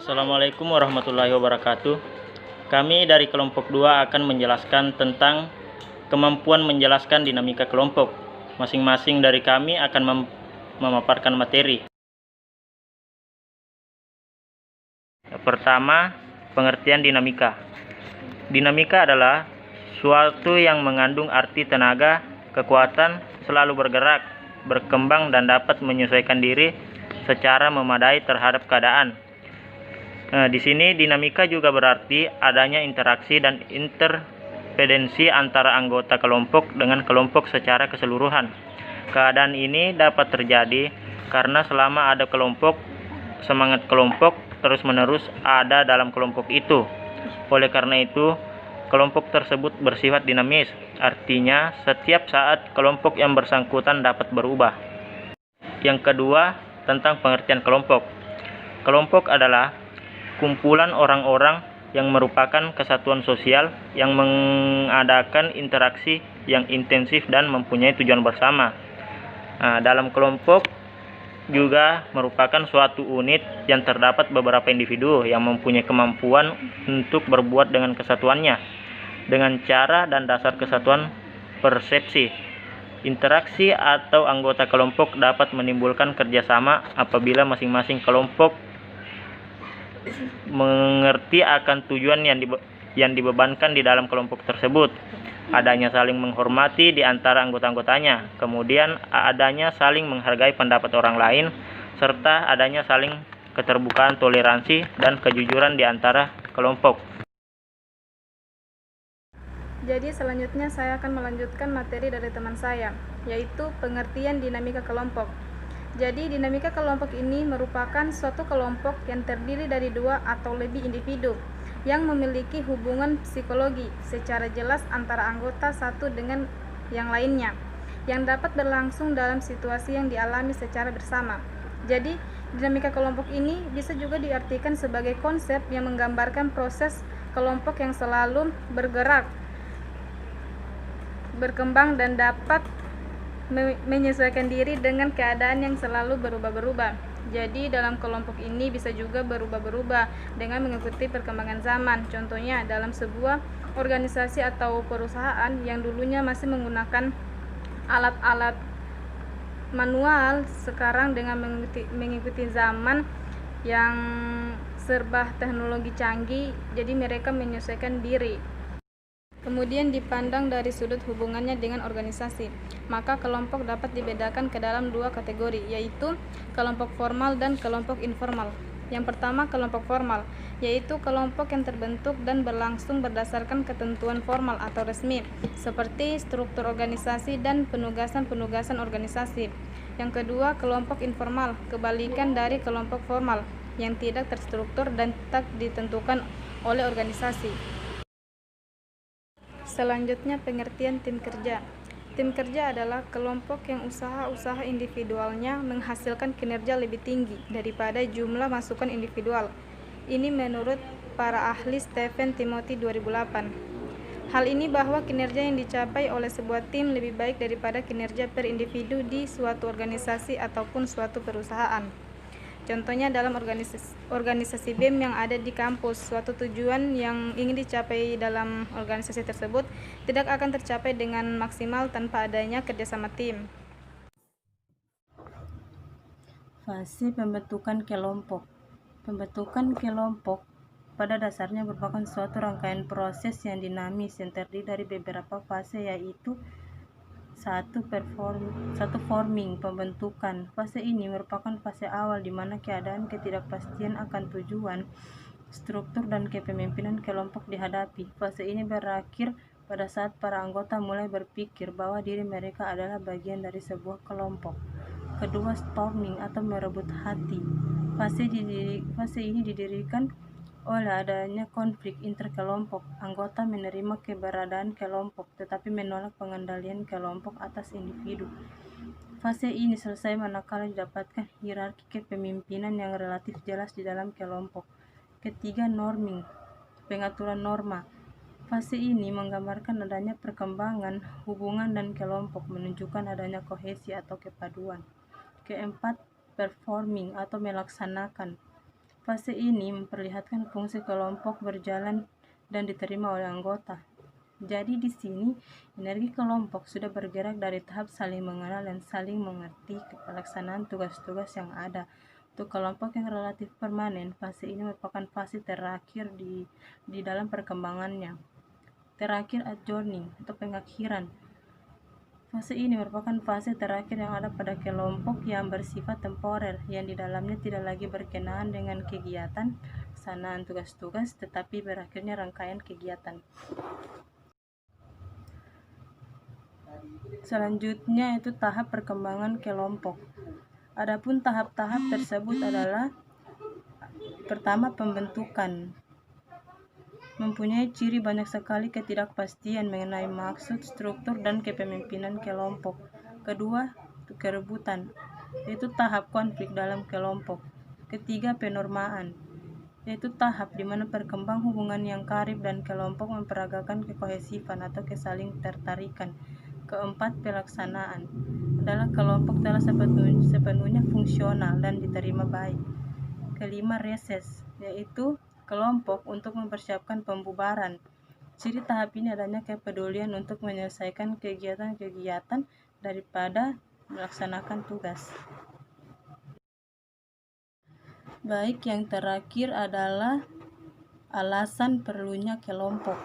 Assalamualaikum warahmatullahi wabarakatuh. Kami dari kelompok 2 akan menjelaskan tentang kemampuan menjelaskan dinamika kelompok. Masing-masing dari kami akan memaparkan materi. Pertama, pengertian dinamika. Dinamika adalah suatu yang mengandung arti tenaga, kekuatan, selalu bergerak, berkembang dan dapat menyesuaikan diri secara memadai terhadap keadaan. Di sini dinamika juga berarti adanya interaksi dan interdependensi antara anggota kelompok dengan kelompok secara keseluruhan. Keadaan ini dapat terjadi karena selama ada kelompok, semangat kelompok terus-menerus ada dalam kelompok itu. Oleh karena itu, kelompok tersebut bersifat dinamis, artinya setiap saat kelompok yang bersangkutan dapat berubah. Yang kedua, tentang pengertian kelompok. Kelompok adalah kumpulan orang-orang yang merupakan kesatuan sosial yang mengadakan interaksi yang intensif dan mempunyai tujuan bersama. Dalam kelompok juga merupakan suatu unit yang terdapat beberapa individu yang mempunyai kemampuan untuk berbuat dengan kesatuannya, dengan cara dan dasar kesatuan persepsi. Interaksi atau anggota kelompok dapat menimbulkan kerjasama apabila masing-masing kelompok mengerti akan tujuan yang dibebankan di dalam kelompok tersebut, adanya saling menghormati di antara anggota-anggotanya, kemudian adanya saling menghargai pendapat orang lain, serta adanya saling keterbukaan, toleransi, dan kejujuran di antara kelompok. Jadi selanjutnya saya akan melanjutkan materi dari teman saya, yaitu pengertian dinamika kelompok. Jadi dinamika kelompok ini merupakan suatu kelompok yang terdiri dari 2 atau lebih individu yang memiliki hubungan psikologi secara jelas antara anggota satu dengan yang lainnya, yang dapat berlangsung dalam situasi yang dialami secara bersama. Jadi dinamika kelompok ini bisa juga diartikan sebagai konsep yang menggambarkan proses kelompok yang selalu bergerak, berkembang dan dapat menyesuaikan diri dengan keadaan yang selalu berubah-berubah. Jadi dalam kelompok ini bisa juga berubah-berubah dengan mengikuti perkembangan zaman. Contohnya dalam sebuah organisasi atau perusahaan yang dulunya masih menggunakan alat-alat manual, sekarang dengan mengikuti zaman yang serba teknologi canggih, jadi mereka menyesuaikan diri. Kemudian dipandang dari sudut hubungannya dengan organisasi, maka kelompok dapat dibedakan ke dalam 2 kategori, yaitu kelompok formal dan kelompok informal. Yang pertama, kelompok formal, yaitu kelompok yang terbentuk dan berlangsung berdasarkan ketentuan formal atau resmi, seperti struktur organisasi dan penugasan-penugasan organisasi. Yang kedua, kelompok informal, kebalikan dari kelompok formal, yang tidak terstruktur dan tak ditentukan oleh organisasi. Selanjutnya, pengertian tim kerja. Tim kerja adalah kelompok yang usaha-usaha individualnya menghasilkan kinerja lebih tinggi daripada jumlah masukan individual. Ini menurut para ahli Stephen Timothy 2008. Hal ini bahwa kinerja yang dicapai oleh sebuah tim lebih baik daripada kinerja per individu di suatu organisasi ataupun suatu perusahaan. Contohnya dalam organisasi BEM yang ada di kampus, suatu tujuan yang ingin dicapai dalam organisasi tersebut tidak akan tercapai dengan maksimal tanpa adanya kerjasama tim. Fase pembentukan kelompok. Pembentukan kelompok pada dasarnya merupakan suatu rangkaian proses yang dinamis yang terdiri dari beberapa fase, yaitu satu forming, pembentukan. Fase ini merupakan fase awal di mana keadaan ketidakpastian akan tujuan, struktur dan kepemimpinan kelompok dihadapi. Fase ini berakhir pada saat para anggota mulai berpikir bahwa diri mereka adalah bagian dari sebuah kelompok. Kedua, storming atau merebut hati. Fase ini didirikan oleh adanya konflik interkelompok. Anggota menerima keberadaan kelompok tetapi menolak pengendalian kelompok atas individu. Fase ini selesai manakala didapatkan hierarki kepemimpinan yang relatif jelas di dalam kelompok. Ketiga, norming, pengaturan norma. Fase ini menggambarkan adanya perkembangan hubungan dan kelompok, menunjukkan adanya kohesi atau kepaduan. Keempat, performing atau melaksanakan. Fase ini memperlihatkan fungsi kelompok berjalan dan diterima oleh anggota. Jadi di sini energi kelompok sudah bergerak dari tahap saling mengenal dan saling mengerti ke pelaksanaan tugas-tugas yang ada. Untuk kelompok yang relatif permanen, fase ini merupakan fase terakhir di dalam perkembangannya. Terakhir adjourning atau pengakhiran. Fase ini merupakan fase terakhir yang ada pada kelompok yang bersifat temporer, yang di dalamnya tidak lagi berkenaan dengan kegiatan pelaksanaan tugas-tugas, tetapi berakhirnya rangkaian kegiatan. Selanjutnya itu tahap perkembangan kelompok. Adapun tahap-tahap tersebut adalah pertama, pembentukan. Mempunyai ciri banyak sekali ketidakpastian mengenai maksud, struktur, dan kepemimpinan kelompok. Kedua, kerebutan, yaitu tahap konflik dalam kelompok. Ketiga, penormaan, yaitu tahap di mana berkembang hubungan yang karib dan kelompok memperagakan kekohesifan atau kesaling tertarikan. Keempat, pelaksanaan, adalah kelompok telah sepenuhnya fungsional dan diterima baik. Kelima, reses, yaitu kelompok untuk mempersiapkan pembubaran. Ciri tahap ini adanya kepedulian untuk menyelesaikan kegiatan-kegiatan daripada melaksanakan tugas. Baik, yang terakhir adalah alasan perlunya kelompok.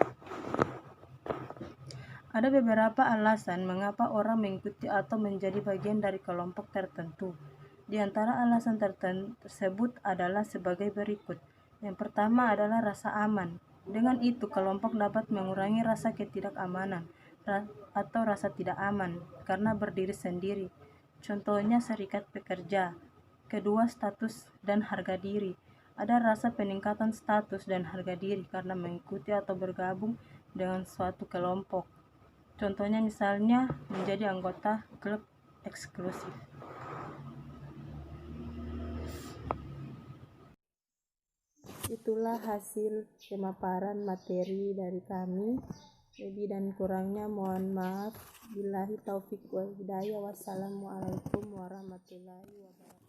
Ada beberapa alasan mengapa orang mengikuti atau menjadi bagian dari kelompok tertentu. Di antara alasan tersebut adalah sebagai berikut. Yang pertama adalah rasa aman. Dengan itu, kelompok dapat mengurangi rasa ketidakamanan atau rasa tidak aman karena berdiri sendiri. Contohnya serikat pekerja. Kedua, status dan harga diri. Ada rasa peningkatan status dan harga diri karena mengikuti atau bergabung dengan suatu kelompok. Contohnya misalnya menjadi anggota klub eksklusif. Itulah hasil pemaparan materi dari kami. Lebih dan kurangnya mohon maaf. Billahi taufik wal hidayah. Wassalamualaikum warahmatullahi wabarakatuh.